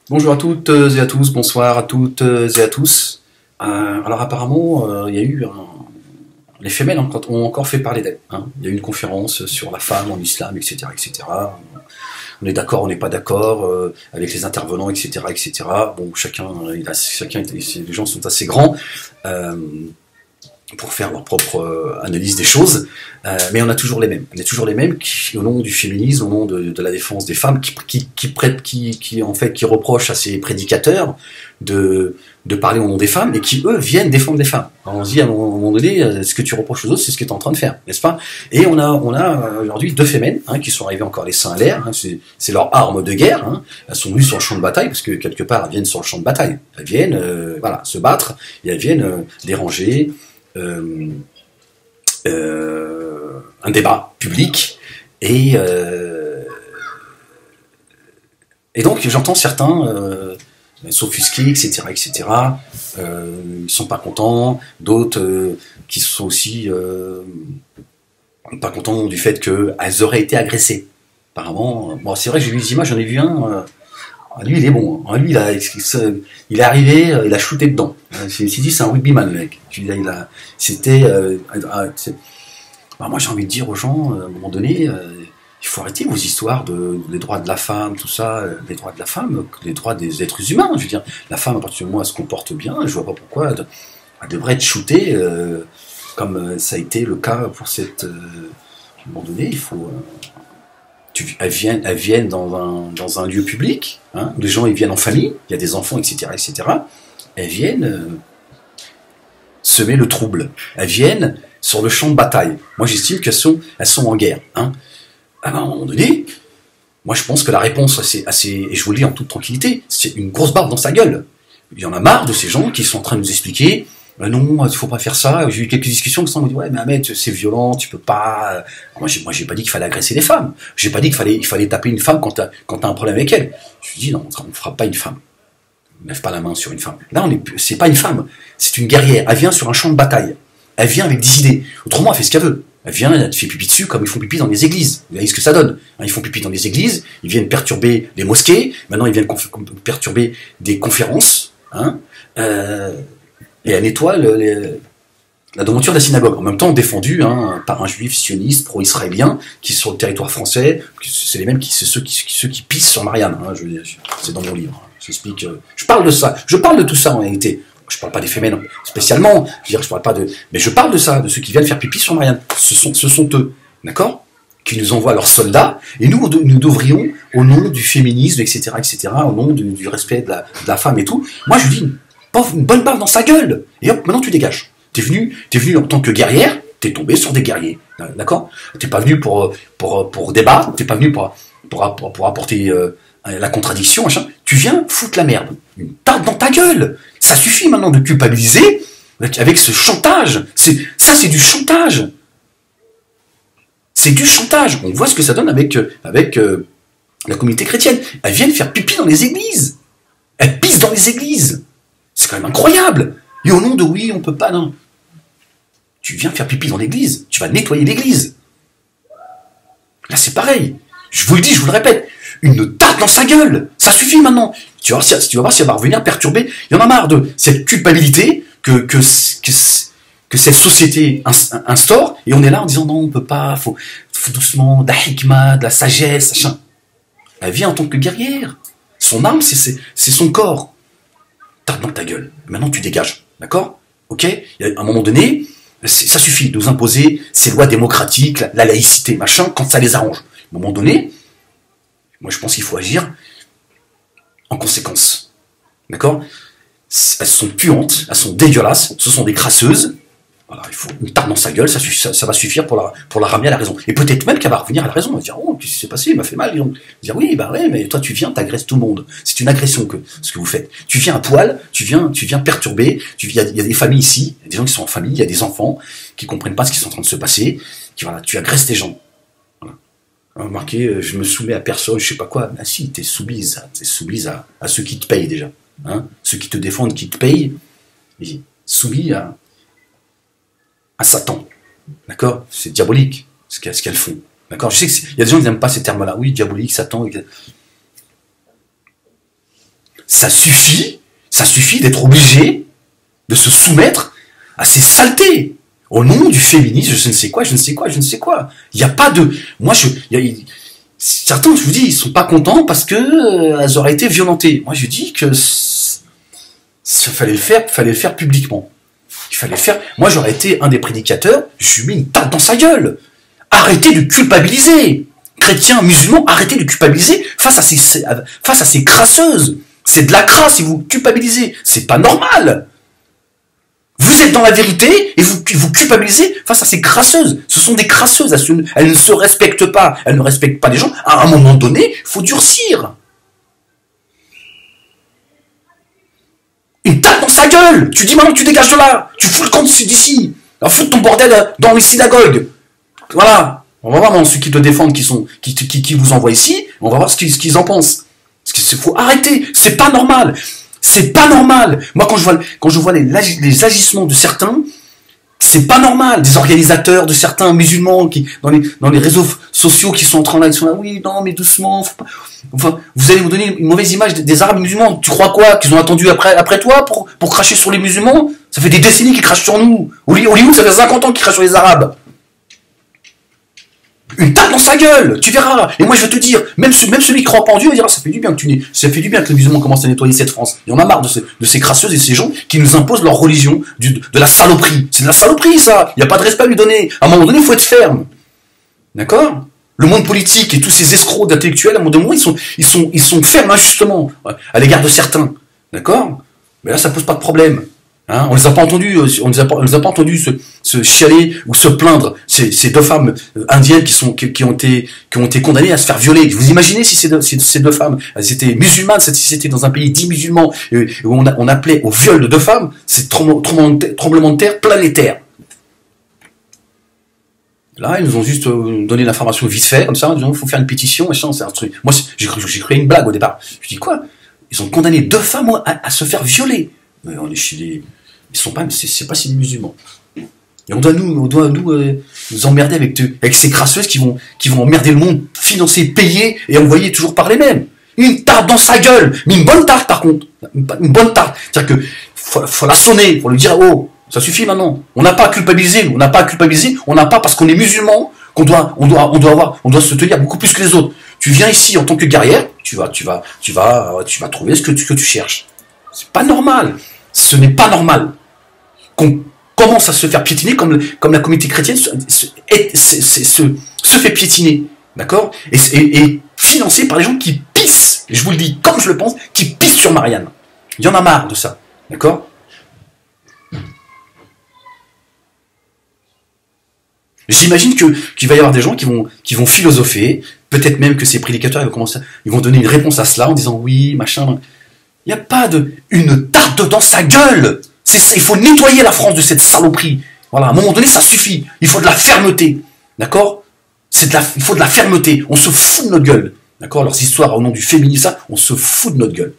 Bonjour à toutes et à tous, bonsoir à toutes et à tous. Alors apparemment, il y a eu les femelles ont encore fait parler d'elles. Il y a eu une conférence sur la femme en islam, etc., etc. On est d'accord, on n'est pas d'accord avec les intervenants, etc., etc. Bon, les gens sont assez grands pour faire leur propre analyse des choses, mais on a toujours les mêmes. On est toujours les mêmes qui, au nom du féminisme, au nom de la défense des femmes, qui reprochent à ces prédicateurs de parler au nom des femmes et qui, eux, viennent défendre les femmes. Alors on se dit à un moment donné, ce que tu reproches aux autres, c'est ce que tu es en train de faire, n'est-ce pas? Et on a aujourd'hui deux femelles qui sont arrivées encore les seins à l'air, c'est leur arme de guerre, elles sont venues sur le champ de bataille, parce que quelque part, elles viennent sur le champ de bataille, elles viennent se battre, et elles viennent déranger, un débat public et donc j'entends certains s'offusquer, etc., etc. Ils sont pas contents, d'autres qui sont aussi pas contents du fait qu'elles auraient été agressées. Apparemment, bon, c'est vrai que j'ai vu des images, j'en ai vu un. Lui, il est bon. Lui, il est arrivé, il a shooté dedans. Je me suis dit, c'est un rugbyman, le mec. C'était. Moi, j'ai envie de dire aux gens, à un moment donné, il faut arrêter vos histoires des droits de la femme, tout ça, les droits de la femme, les droits des êtres humains. Je veux dire, la femme, à partir du moment où elle se comporte bien, je vois pas pourquoi elle devrait être shootée, comme ça a été le cas pour cette. À un moment donné, il faut. Elles viennent dans un lieu public, où les gens ils viennent en famille, il y a des enfants, etc., etc. Elles viennent semer le trouble. Elles viennent sur le champ de bataille. Moi, j'estime qu'elles sont en guerre. À un moment donné, moi, je pense que la réponse, et je vous le dis en toute tranquillité, c'est une grosse barbe dans sa gueule. Il y en a marre de ces gens qui sont en train de nous expliquer non, il faut pas faire ça. J'ai eu quelques discussions qui me dit ouais, mais Ahmed, c'est violent, tu peux pas. Moi, j'ai pas dit qu'il fallait agresser les femmes. J'ai pas dit qu'il fallait taper une femme quand t'as un problème avec elle. Je lui dis non, on ne frappe pas une femme. On ne lève pas la main sur une femme. Là, c'est pas une femme, c'est une guerrière. Elle vient sur un champ de bataille. Elle vient avec des idées. Autrement, elle fait ce qu'elle veut. Elle vient, elle te fait pipi dessus comme ils font pipi dans les églises. Vous voyez ce que ça donne. Ils font pipi dans les églises, ils viennent perturber les mosquées, maintenant ils viennent perturber des conférences. Et elle nettoie la devanture de la synagogue. En même temps, défendue par un juif sioniste pro-israélien qui est sur le territoire français. C'est les mêmes ceux qui pissent sur Marianne. C'est dans mon livre. J'explique. Je parle de ça. Je parle de tout ça en réalité. Je parle pas des femelles spécialement. Je parle pas de. Mais je parle de ça, de ceux qui viennent faire pipi sur Marianne. Ce sont eux, d'accord, qui nous envoient leurs soldats. Et nous devrions, au nom du féminisme, etc., etc., au nom du respect de la femme et tout. Moi, je dis une bonne barre dans sa gueule. Et hop, maintenant tu dégages. T'es venu en tant que guerrière, t'es tombé sur des guerriers. D'accord? T'es pas venu pour débattre, t'es pas venu pour apporter la contradiction, machin. Tu viens foutre la merde. Une tarte dans ta gueule. Ça suffit maintenant de culpabiliser avec ce chantage. Ça, c'est du chantage. C'est du chantage. On voit ce que ça donne avec la communauté chrétienne. Elles viennent faire pipi dans les églises. Elles pissent dans les églises. C'est quand même incroyable. Et au nom de oui, on peut pas, non. Tu viens faire pipi dans l'église, tu vas nettoyer l'église. Là, c'est pareil. Je vous le dis, je vous le répète. Une tarte dans sa gueule. Ça suffit maintenant. Tu vas voir si elle va revenir perturber. Il y en a marre de cette culpabilité que cette société instaure. Et on est là en disant non, on peut pas, faut doucement, de la hikmah, de la sagesse, machin. Elle vient en tant que guerrière. Son arme, c'est son corps. Tape dans ta gueule. Maintenant, tu dégages. D'accord? Ok? À un moment donné, ça suffit de nous imposer ces lois démocratiques, la laïcité, machin, quand ça les arrange. À un moment donné, moi, je pense qu'il faut agir en conséquence. D'accord? Elles sont puantes, elles sont dégueulasses, ce sont des crasseuses. Voilà, il faut une tarte dans sa gueule, ça va suffire pour la ramener à la raison. Et peut-être même qu'elle va revenir à la raison, elle va dire oh, qu'est-ce qui s'est passé, il m'a fait mal. Ils vont dire oui, bah ouais, mais toi tu viens, t'agresses tout le monde. C'est une agression ce que vous faites. Tu viens à poil, tu viens perturber. Il y a des familles ici, il y a des gens qui sont en famille, il y a des enfants qui comprennent pas ce qui est en train de se passer. Tu agresses tes gens. Voilà. Remarquez, je me soumets à personne, je sais pas quoi. Ah si, t'es soumise à ceux qui te payent déjà. Ceux qui te défendent, qui te payent, soumis à Satan. D'accord? C'est diabolique, ce qu'elles font. D'accord? Je sais qu'il y a des gens qui n'aiment pas ces termes-là. Oui, diabolique, Satan. ça suffit d'être obligé de se soumettre à ces saletés. Au nom du féminisme, je ne sais quoi, je ne sais quoi, je ne sais quoi. Il n'y a pas de... Moi, certains, je vous dis, ils sont pas contents parce que elles auraient été violentées. Moi, je dis que fallait le faire publiquement. Il fallait faire... Moi, j'aurais été un des prédicateurs, je lui ai mis une tarte dans sa gueule. Arrêtez de culpabiliser. Chrétiens, musulmans, arrêtez de culpabiliser face à ces crasseuses. C'est de la crasse si vous culpabilisez. C'est pas normal. Vous êtes dans la vérité et vous culpabilisez face à ces crasseuses. Ce sont des crasseuses. Elles ne se respectent pas. Elles ne respectent pas les gens. À un moment donné, il faut durcir. Une tape dans sa gueule. Tu dis maintenant tu dégages de là. Tu fous le camp d'ici. Fous ton bordel dans les synagogues. Voilà. On va voir maintenant ceux qui te défendent, qui vous envoient ici. On va voir ce qu'ils en pensent. Parce qu'il faut arrêter. C'est pas normal. C'est pas normal. Moi, quand je vois les agissements de certains, c'est pas normal. Des organisateurs de certains musulmans qui dans les réseaux sociaux qui sont en train là, ils sont là, oui, non, mais doucement. Faut pas... Enfin, vous allez vous donner une mauvaise image des Arabes musulmans. Tu crois quoi? Qu'ils ont attendu après toi pour cracher sur les musulmans? Ça fait des décennies qu'ils crachent sur nous. Hollywood, ça fait 50 ans qu'ils crachent sur les Arabes. Une tape dans sa gueule, tu verras. Et moi je vais te dire, même celui qui croit pas en Dieu, il dira, ça fait du bien que les musulmans commencent à nettoyer cette France. Il y en a marre de ces crasseuses et ces gens qui nous imposent leur religion, de la saloperie. C'est de la saloperie ça. Il n'y a pas de respect à lui donner. À un moment donné, il faut être ferme. D'accord? Le monde politique et tous ces escrocs d'intellectuels, à un moment donné, ils sont fermes injustement à l'égard de certains. D'accord? Mais là, ça pose pas de problème. Hein, on les a pas entendus, on les a pas entendus se chialer ou se plaindre. Ces deux femmes indiennes qui ont été condamnées à se faire violer. Vous imaginez si ces deux femmes, elles étaient musulmanes, si c'était dans un pays dit musulman où on appelait au viol de deux femmes, c'est tremblement de terre planétaire. Là, ils nous ont juste donné l'information vite fait, comme ça, en disant il faut faire une pétition, machin, c'est un truc. Moi, j'ai créé une blague au départ. Je dis quoi? Ils ont condamné deux femmes à se faire violer. Mais on est chez les... Ils sont pas... C'est pas si des musulmans. Et on doit nous emmerder avec ces crasseuses qui vont emmerder le monde, financer, payer et envoyer toujours par les mêmes. Une tarte dans sa gueule. Mais une bonne tarte, par contre. Une bonne tarte. C'est-à-dire que faut la sonner, faut lui dire, oh, ça suffit maintenant. On n'a pas à culpabiliser. On n'a pas parce qu'on est musulman qu'on doit se tenir beaucoup plus que les autres. Tu viens ici en tant que guerrière, tu vas trouver ce que tu cherches. C'est pas normal. Ce n'est pas normal qu'on commence à se faire piétiner comme la communauté chrétienne se fait piétiner, d'accord, et financé par les gens qui pissent, et je vous le dis comme je le pense, qui pissent sur Marianne. Il y en a marre de ça, d'accord. J'imagine qu'il va y avoir des gens qui vont philosopher, peut-être même que ces prédicateurs ils vont donner une réponse à cela en disant oui, machin. Il n'y a pas une tarte dans sa gueule. C'est ça, il faut nettoyer la France de cette saloperie. Voilà, à un moment donné, ça suffit. Il faut de la fermeté. D'accord? Il faut de la fermeté. On se fout de notre gueule. D'accord? Leurs histoires au nom du féminisme, ça, on se fout de notre gueule.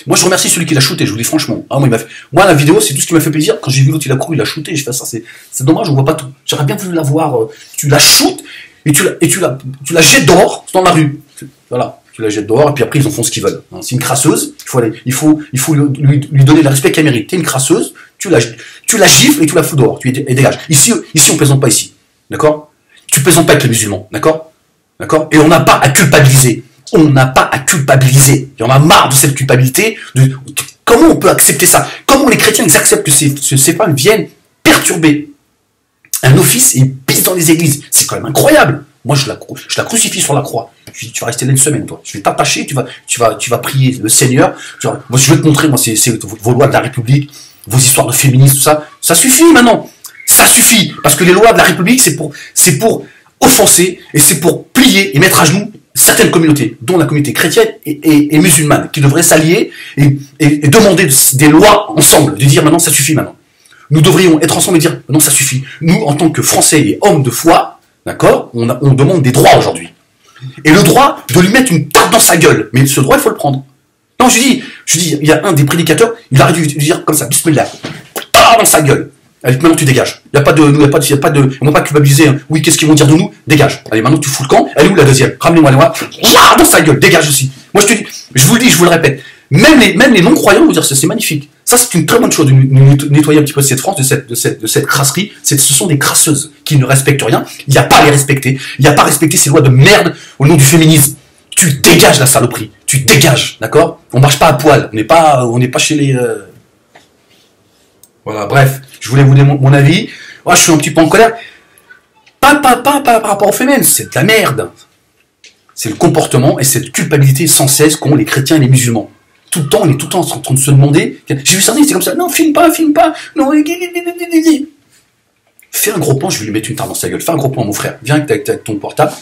Moi, je remercie celui qui l'a shooté, je vous dis franchement. Ah, moi, la vidéo, c'est tout ce qui m'a fait plaisir. Quand j'ai vu l'autre, il a couru, il l'a shooté. Je fais ça, c'est dommage, on voit pas tout. J'aurais bien voulu la voir. Tu la shootes. Et tu la jettes dehors dans la rue. Voilà, tu la jettes dehors et puis après ils en font ce qu'ils veulent. C'est une crasseuse, il faut lui donner le respect qu'elle mérite. T'es une crasseuse, tu la gifles et tu la fous dehors, et dégage. Ici on plaisante pas ici, d'accord? Tu plaisantes pas avec les musulmans, d'accord? Et on n'a pas à culpabiliser. On n'a pas à culpabiliser. Il y en a marre de cette culpabilité. Comment on peut accepter ça? Comment les chrétiens ils acceptent que ces femmes viennent perturber un office et pisse dans les églises? C'est quand même incroyable. Moi, je la crucifie sur la croix. Je dis, tu vas rester là une semaine, toi. Je vais t'attacher, tu vas prier le Seigneur. Moi, je vais te montrer, c'est vos lois de la République, vos histoires de féministes, tout ça. Ça suffit maintenant. Ça suffit. Parce que les lois de la République, c'est pour offenser et c'est pour plier et mettre à genoux certaines communautés, dont la communauté chrétienne et musulmane, qui devraient s'allier et demander des lois ensemble, de dire maintenant, ça suffit maintenant. Nous devrions être ensemble et dire, non, ça suffit. Nous, en tant que Français et hommes de foi, d'accord, on demande des droits aujourd'hui. Et le droit de lui mettre une tarte dans sa gueule. Mais ce droit, il faut le prendre. Non, je dis, il y a un des prédicateurs, il aurait dû dire comme ça, bismillah, tarte dans sa gueule. Allez, maintenant tu dégages. Il n'y a pas de, on va pas culpabiliser. Hein. Oui, qu'est-ce qu'ils vont dire de nous? Dégage. Allez, maintenant tu fous le camp. Elle est où la deuxième? Ramenez-moi, dans sa gueule, dégage aussi. Moi je te dis, je vous le dis, je vous le répète. Même les non-croyants vont dire ça, c'est magnifique. Ça, c'est une très bonne chose de nettoyer un petit peu cette France, de cette crasserie. Ce sont des crasseuses qui ne respectent rien. Il n'y a pas à les respecter. Il n'y a pas à respecter ces lois de merde au nom du féminisme. Tu dégages la saloperie. Tu dégages, d'accord? On marche pas à poil. On n'est pas chez les... Voilà, bref. Je voulais vous donner mon avis. Moi, je suis un petit peu en colère. Pas par rapport aux féminines. C'est de la merde. C'est le comportement et cette culpabilité sans cesse qu'ont les chrétiens et les musulmans. Tout le temps, on est tout le temps en train de se demander. J'ai vu certains, c'est comme ça. Non, filme pas. Non, fais un gros plan, je vais lui mettre une tarte dans sa gueule. Fais un gros plan, mon frère. Viens avec ton portable.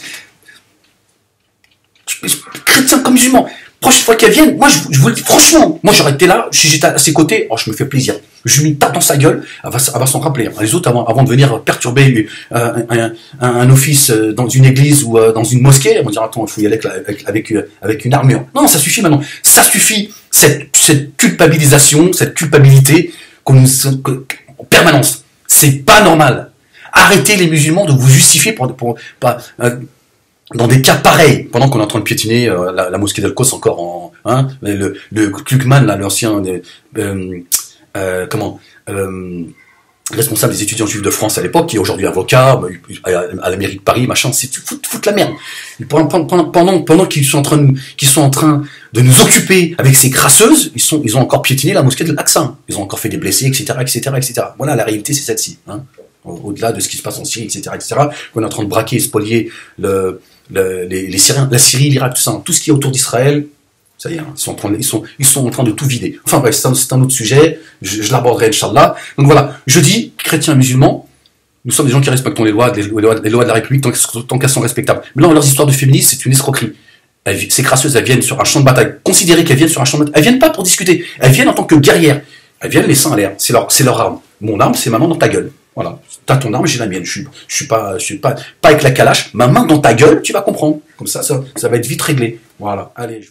Chrétien comme musulman. Prochaine fois qu'elle vienne, moi, je vous le dis, franchement, moi, j'aurais été là, si j'étais à ses côtés, oh, je me fais plaisir. Je lui mets une tarte dans sa gueule, elle va s'en rappeler. Les autres, avant de venir perturber un office dans une église ou dans une mosquée, elles vont dire, attends, il faut y aller avec une armure. Non, ça suffit maintenant. Ça suffit, cette culpabilisation, cette culpabilité en permanence. C'est pas normal. Arrêtez les musulmans de vous justifier dans des cas pareils, pendant qu'on est en train de piétiner la mosquée d'Al-Quds encore en... Hein, le Klugman, là, l'ancien... responsable des étudiants juifs de France à l'époque, qui est aujourd'hui avocat à la mairie de Paris, machin, c'est foutre la merde. Et pendant qu'ils sont en train de nous occuper avec ces crasseuses, ils ont encore piétiné la mosquée de l'Aqsa. Ils ont encore fait des blessés, etc., etc., etc. Voilà, la réalité, c'est celle-ci. Hein. Au-delà de ce qui se passe en Syrie, etc., etc., qu'on est en train de braquer et spolier les Syriens, la Syrie, l'Irak, tout ça, hein, tout ce qui est autour d'Israël, ça y est, hein, ils sont en train de tout vider. Enfin bref, c'est un autre sujet, je l'aborderai, Inch'Allah. Donc voilà, je dis, chrétiens et musulmans, nous sommes des gens qui respectons les lois de la République tant qu'elles sont respectables. Mais là, leurs histoires de féministes, c'est une escroquerie. Ces crasseuses, elles viennent sur un champ de bataille. Considérez qu'elles viennent sur un champ de bataille. Elles viennent pas pour discuter. Elles viennent en tant que guerrières. Elles viennent les seins à l'air. C'est leur arme. Mon arme, c'est ma main dans ta gueule. Voilà. T'as ton arme, j'ai la mienne. Je suis pas avec la calache. Ma main dans ta gueule, tu vas comprendre. Comme ça va être vite réglé. Voilà. Allez.